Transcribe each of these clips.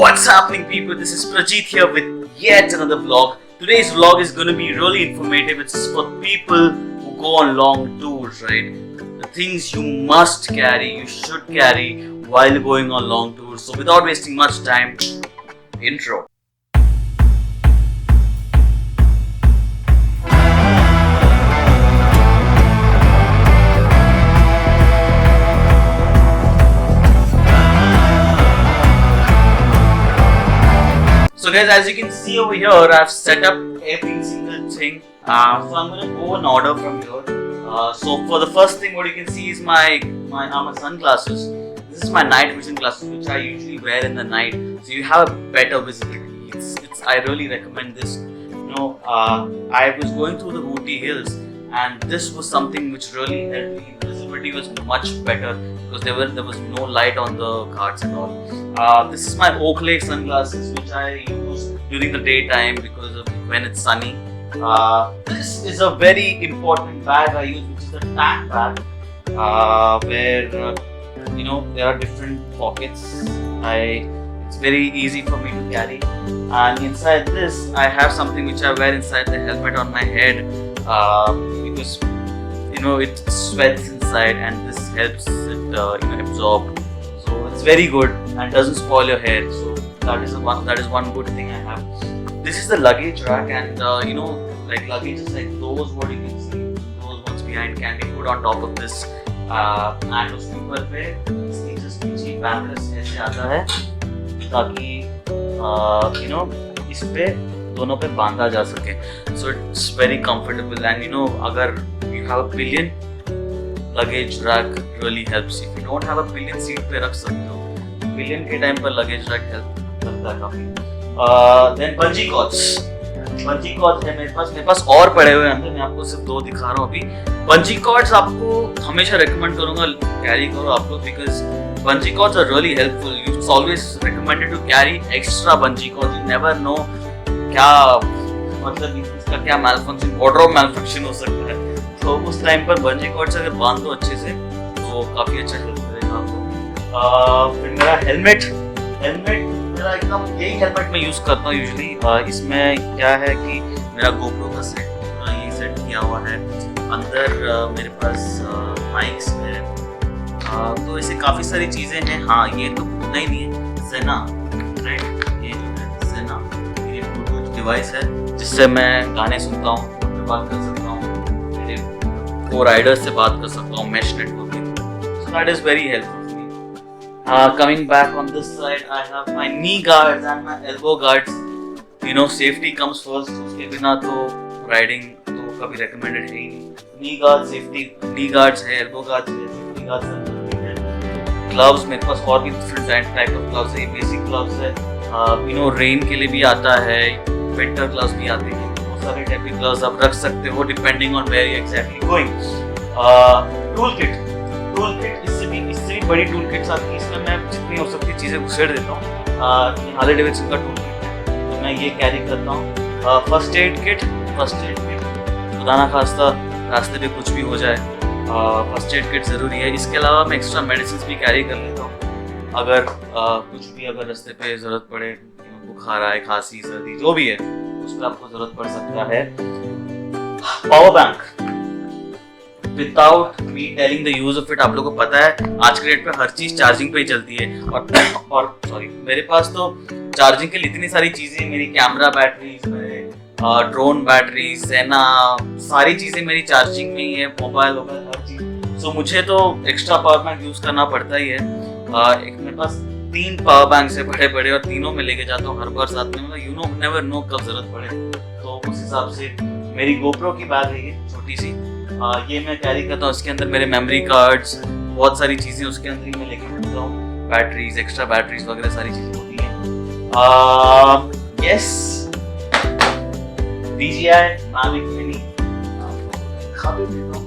What's happening, people? This is Prajit here with yet another vlog. Today's vlog is going to be really informative. It's for people who go on long tours, right? The things you must carry, you should carry while going on long tours. So without wasting much time, intro. So guys, as you can see over here, I've set up every single thing. So I'm going to go in order from here. So for the first thing, what you can see is my sunglasses. This is my night vision glasses, which I usually wear in the night, so you have a better visibility. I really recommend this. I was going through the Ooty Hills, and this was something which really helped me. The visibility was much better because there was no light on the cards and all. This is my Oakley sunglasses, which I use during the daytime because of when it's sunny. This is a very important bag I use, which is the tank bag, where there are different pockets. It's very easy for me to carry, and inside this I have something which I wear inside the helmet on my head, because it sweats inside, and this helps it absorb. So it's very good and doesn't spoil your hair. So that is one good thing I have. This is the luggage rack, and like luggages like those, what you can see, those ones behind can be put on top of this, and उसके ऊपर पे इसकी just नीचे balance ऐसे आता है ताकि इस पे दोनों पे बांधा जा सके. So it's very comfortable, and अगर you have a pillion, luggage rack really helps. If you don't have a pillion, seat पे रख सकते हो. Pillion के टाइम पर luggage rack help करता है काफी. Then bungee cords है मेरे पास और पड़े हुए हैं अंदर. मैं आपको सिर्फ दो दिखा रहा हूँ अभी. Bungee cords आपको हमेशा recommend करूँगा carry करो आप लोग, because bungee cords are really helpful. It's always recommended to carry extra bungee cords. You never know क्या मतलब इसका क्या malfunction, wardrobe malfunction हो सकता है. तो उस टाइम पर bungee cords अगर बांध दो अच्छे से तो काफी अच्छा हेल्प करेगा आपको. फिर मेरा हेलमेट मेरा एकदम यही हेलमेट मैं यूज करता हूँ यूजुअली. इसमें क्या है कि मेरा GoPro का ये सेट किया हुआ है. अंदर मेरे पास माइक्स है, तो ऐसे काफी सारी चीजें हैं. हाँ, ये तो भूलना ही नहीं है, Sena, राइट? ये जो है Sena, ये ब्लूटूथ डिवाइस है जिससे मैं गाने सुनता हूँ, फोन पे बात कर सकता हूँ, मेरे को राइडर्स से बात कर सकता हूँ, mesh networking. So that is very helpful for me. Coming back on this side, I have my knee guards and my elbow guards. Safety comes first. उसके बिना तो riding तो कभी recommended है ही नहीं. Knee guards, safety, knee guards है, elbow guards है, safety guards है. Gloves मेरे पास और भी different type of gloves है. Basic gloves है. Rain के लिए भी आता है. Winter gloves भी आते हैं. बहुत सारे type के gloves आप रख सकते हो depending on where you exactly going. Toolkit इससे भी बड़ी टूल किट्स आती है. इसमें मैं जितनी हो सकती चीज़ें घुसेड़ देता हूँ. हार्ले डेविडसन का टूल किट है, तो मैं ये कैरी करता हूँ. फर्स्ट एड किट खुदा ना खास्ता रास्ते पे कुछ भी हो जाए, फर्स्ट एड किट ज़रूरी है. इसके अलावा मैं एक्स्ट्रा मेडिसिन भी कैरी कर लेता हूँ. अगर कुछ भी अगर रास्ते पे ज़रूरत पड़े, बुखार आए, खांसी, सर्दी, जो भी है, उस पर आपको ज़रूरत पड़ सकता है. Power bank, without me telling the use of it, आप लोगों को पता है आज के डेट पे हर चीज चार्जिंग पे ही चलती है. और सॉरी, मेरे पास तो चार्जिंग के लिए इतनी सारी चीजें, मेरी camera batteries, drone battery, Sena, सारी चीजें मेरी चार्जिंग में ही है. मोबाइल हर चीज. सो मुझे तो एक्स्ट्रा पावर बैंक यूज करना पड़ता ही है. एक मेरे पास 3 पावर बैंक है बड़े, और तीनों में लेके जाता हूँ हर बार साथ में. मतलब नेवर नो कब जरूरत पड़े. तो उस हिसाब से मेरी GoPro की बैग है ये छोटी सी. ये मैं कैरी करता हूँ. इसके अंदर मेरे मेमोरी कार्ड्स, बहुत सारी चीज़ें उसके अंदर ही मैं लेके जाता हूँ. बैटरीज, एक्स्ट्रा बैटरीज वगैरह सारी चीज़ें होती हैं. यस, DJI Mavic Mini खा भी देता हूँ.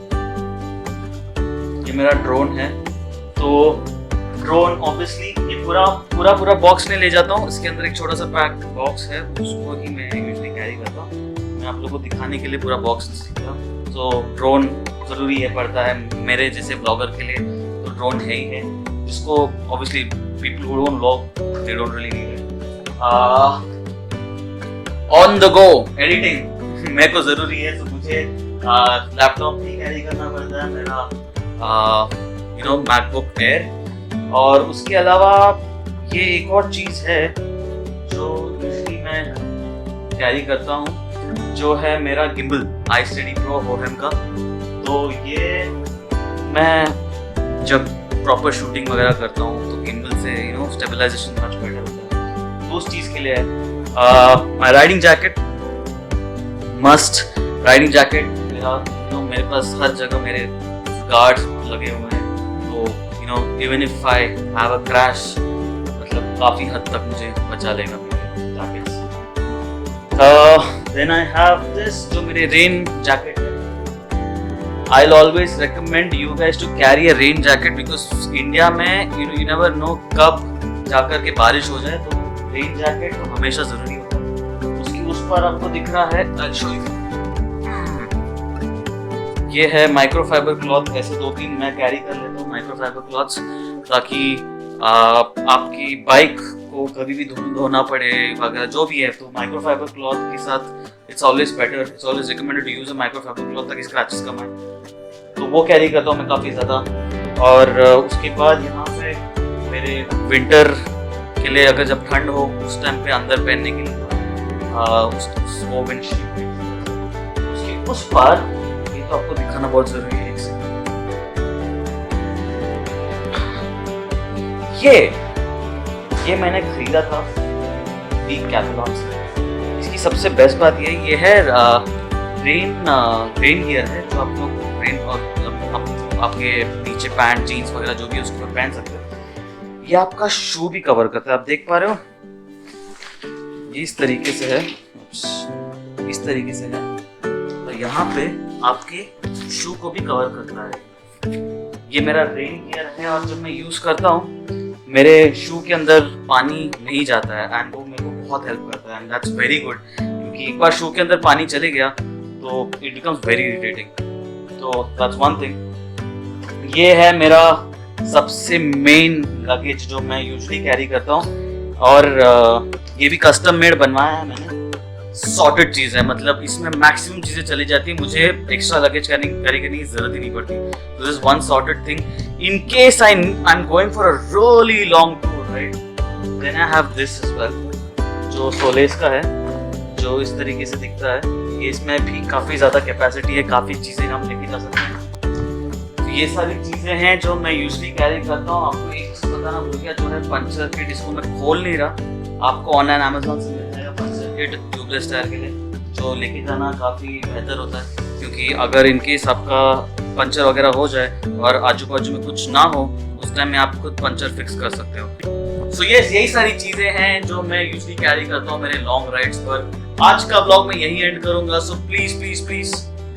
ये मेरा ड्रोन है. तो ड्रोन ऑब्वियसली ये पूरा बॉक्स नहीं ले जाता हूँ. इसके अंदर एक छोटा सा पैक बॉक्स है, उसको ही मैं यूजुअली कैरी करता हूँ. मैं आप लोगों को दिखाने के लिए पूरा बॉक्स सीखता हूँ. तो ड्रोन ज़रूरी है पड़ता है मेरे जैसे ब्लॉगर के लिए. तो ड्रोन है ही है, जिसको obviously people who don't vlog they don't really need it. On the go editing मेरे को जरूरी है, तो मुझे लैपटॉप भी कैरी करना पड़ता है, मेरा मैकबुक एयर। और उसके अलावा ये एक और चीज है जो यूजुअली मैं कैरी करता हूँ, जो है मेरा गिम्बल iSteady Pro Bohem का। तो ये मैं जब प्रॉपर शूटिंग वगैरह करता हूँ तो गिम्बल से स्टेबलाइजेशन मच बेटर होता है, तो उस चीज़ के लिए है। My riding jacket, must riding jacket मेरा, मेरे पास हर जगह मेरे गार्ड्स लगे हुए हैं, तो even if I have a crash, मतलब काफ़ी हद तक मुझे बचा लेगा मेरे jackets. Then I have this जो मेरे रेन जैकेट है। I'll always recommend you guys to carry a rain jacket because India में you never know कब जाकर के बारिश हो जाए, तो रेन जैकेट तो हमेशा जरूरी होता है। उसकी उस पर आपको दिख रहा है, I'll show you। ये है माइक्रोफाइबर क्लॉथ, ऐसे 2-3 मैं कैरी कर लेता हूँ माइक्रोफाइबर क्लॉथ्स, ताकि आपकी बाइक को कभी भी धोना पड़े वगैरह जो भी है, तो माइक्रोफाइबर क्लॉथ के साथ it's always better, it's always recommended to use a microfibre cloth ताकि स्क्रैचेस कम आए, तो वो कैरी करता हूँ मैं काफ़ी ज़्यादा। और उसके बाद यहाँ पे मेरे विंटर के लिए, अगर जब ठंड हो उस टाइम पे अंदर पहनने के लिए वो विंडशील्ड, उसके उस पार ये तो आपको दिखाना बहुत ज़रूरी है। ये मैंने खरीदा था कैटलॉग से। इसकी सबसे बेस्ट बात ये है रेन गियर है, जो आप लोग रेन और आपके नीचे पैंट जीन्स वगैरह जो भी है उसको पहन सकते हो। ये आपका शू भी कवर करता है, आप देख पा रहे हो, ये इस तरीके से है, इस तरीके से है, और यहाँ पे आपके शू को भी कवर करता है। ये मेरा रेन गियर है, और जब मैं यूज करता हूँ मेरे शू के अंदर पानी नहीं जाता है, एंड वो मेरे को बहुत हेल्प करता है, एंड दैट्स वेरी गुड, क्योंकि एक बार शू के अंदर पानी चले गया तो इट बिकम्स वेरी इरिटेटिंग, तो दैट्स वन थिंग। ये है मेरा सबसे मेन लगेज जो मैं यूजुअली कैरी करता हूँ, और ये भी कस्टम मेड बनवाया है मैंने, सॉर्टेड चीज़ है, मतलब इसमें मैक्सिमम चीज़ें चली जाती है, मुझे एक्स्ट्रा लगेज कैरी करने की जरूरत ही नहीं पड़ती। This is one sorted thing in case I'm going for a really long tour, right? Then I have this as well, जो सोलेस का है, जो इस तरीके से दिखता है। ये इसमें भी काफ़ी ज़्यादा कैपेसिटी है, काफ़ी चीज़ें हम लेके जा सकते हैं। तो ये सारी चीज़ें हैं जो मैं यूजली कैरी करता हूँ। आपको एक चीज़ बताना भूल गया, जो है पंचर किट, इसको मैं खोल नहीं रहा, आपको ऑनलाइन अमेजोन से मिल जाएगा पंचर किट ट्यूबलेस टायर के लिए, जो लेके जाना काफ़ी बेहतर होता है, क्योंकि अगर इनकेस आपका पंचर वगैरह हो जाए और आजू बाजू में कुछ ना हो, उस टाइम में आप खुद पंचर फिक्स कर सकते हो। सो यही सारी चीजें हैं जो मैं यूजुअली कैरी करता हूँ मेरे लॉन्ग राइड्स पर। आज का व्लॉग मैं यही एंड करूंगा, so please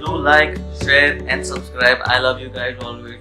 do like, share and subscribe. I love you guys always.